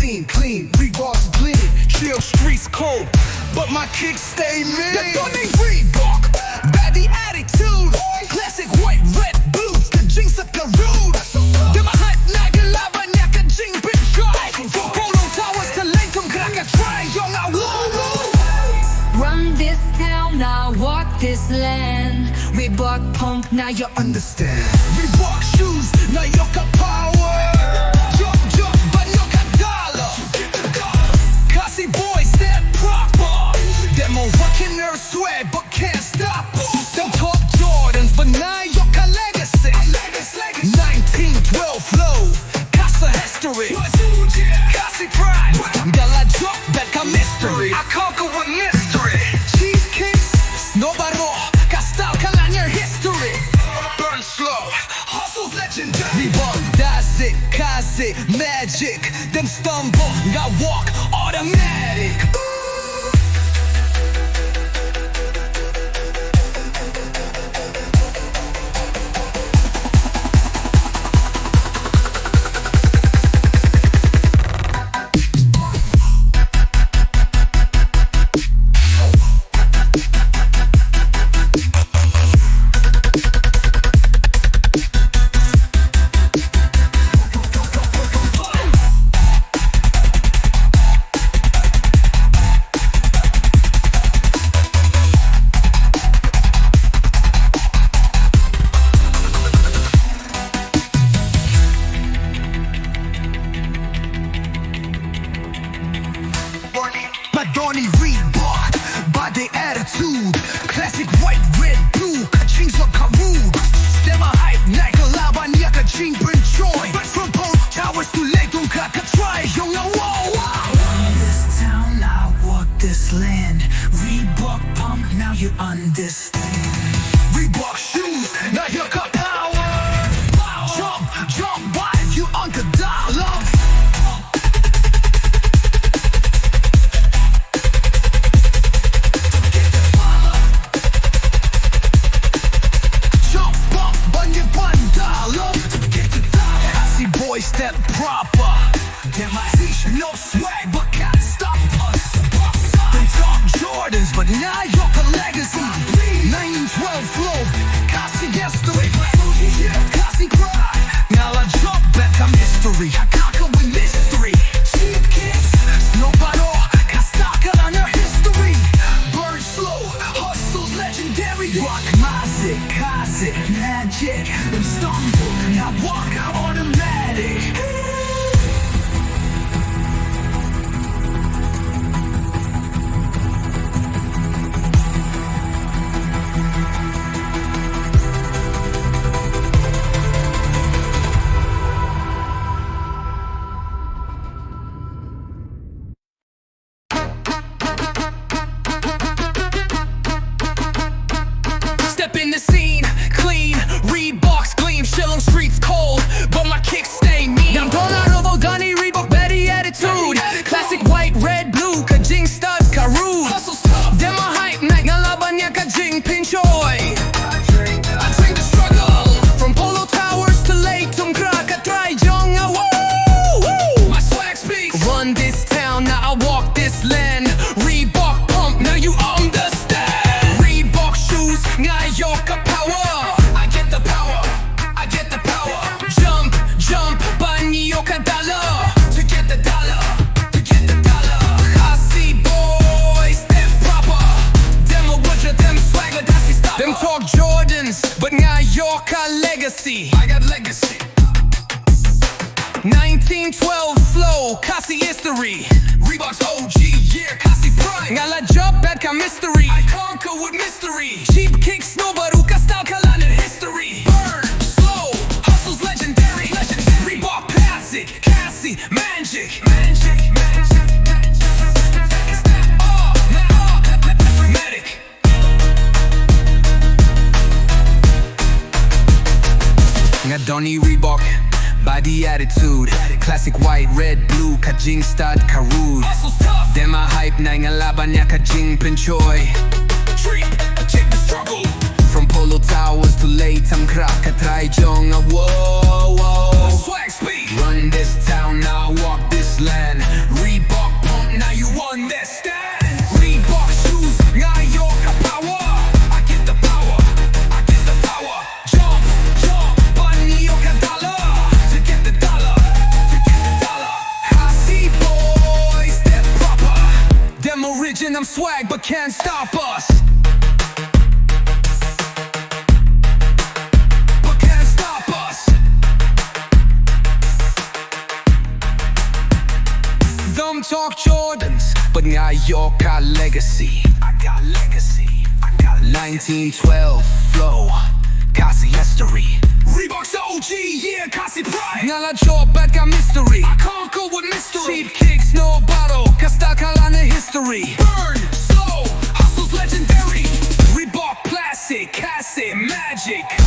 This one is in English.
clean, Reebok's clean, chill streets cold, but my kicks stay mean. Jag står i Reebok, baddie attitude, classic white, red, blue, ska jeansaka rude. Det var hype, nagelabbar, njacka, jean, bitch, från Polo Towers till Leighton, kracka, try, younga, woo. Run this town, I walk this land. Reebok punk, now you Understand. Reebok shoes, now you got power. Jump, but you got dollar. KHASI boys, they're proper. Them on fucking nerve swag, but can't stop us. Them top Jordans, but now you got legacy. 1912 flow, KHASI history. KHASI pride, gala drop back a mystery. I conquer with mystery. Cheese kicks, nobody more. Got style, kalan your history. Burn slow, hustle's legendary. Reebok does it, KHASI magic. Them stumble, got walk automatic. Madonna Reebok, by the attitude, classic white, red, blue, jeans are rude. Them a hype, nagelabbar, njacka, jean, print, joy. From Polo Towers to Leighton, kracka, try, younga, wow. Run this town, I walk this land. Reebok punk, now you understand. Reebok shoes, now you got power. Jump, why you on the dollar? Step proper. Damn, I see no swag, but can't stop us. Them top Jordans, but now you're a legacy. 1912 flow, KHASI history. KHASI pride. Now I jump back to mystery. I conquer with mystery. Cheap kicks, nobody can stop on your history. Burn slow, hustle's legendary. Rock music, KHASI magic. Them stumble, now walk automatic. Step in the scene, clean, Reeboks gleam, chill on streets cold, but my kicks stay mean. I'm dollar Donny Reebok, baddie attitude, classic white, red, blue, ka jing stud, ka rude. Them a hype, nagelabbar, njacka, jing, pinchoy. I drink the struggle, from Polo Towers to Leighton, kracka, try, younga, woo. My swag speaks. Run this town, now I walk this land. Reebok pump, now you understand. Reebok shoes, now you got power. I get the power. Jump, bunny, yoka dollar. To get the dollar. KHASI boys, they're proper. Them a budget, them swagger, that's the stopper. Them talk Jordans, but now you're a legacy. I got legacy. 1912 flow, KHASI history. Reebok's OG, yeah, KHASI pride. Ngala jump back a mystery. I conquer with mystery. Cheap kicks, nobody can style, kalan in history. Burn, slow, hustle's legendary. Reebok classic, KHASI magic. Step up, automatic. Nga Donny Reebok, body attitude, classic white, red, blue, ka jing stud, ka rude. Them a hype, nagelabbar, njacka, jing, pinchoy. Check the struggle, from Polo Towers to Leighton, kracka, try, younga, whoa. Swag speed. Run this town, now walk this land. Gangnam swag, but can't stop us. But can't stop us. Them talk Jordans, but now you got legacy. I got legacy. I got 1912 flow, KHASI history. Reebok's OG, yeah, KHASI pride. Now la job bad got mystery. I conquer with mystery. Cheap kicks, no bottle, Casta Calana history. Burn, slow, hustle's legendary. Reebok classic, KHASI magic.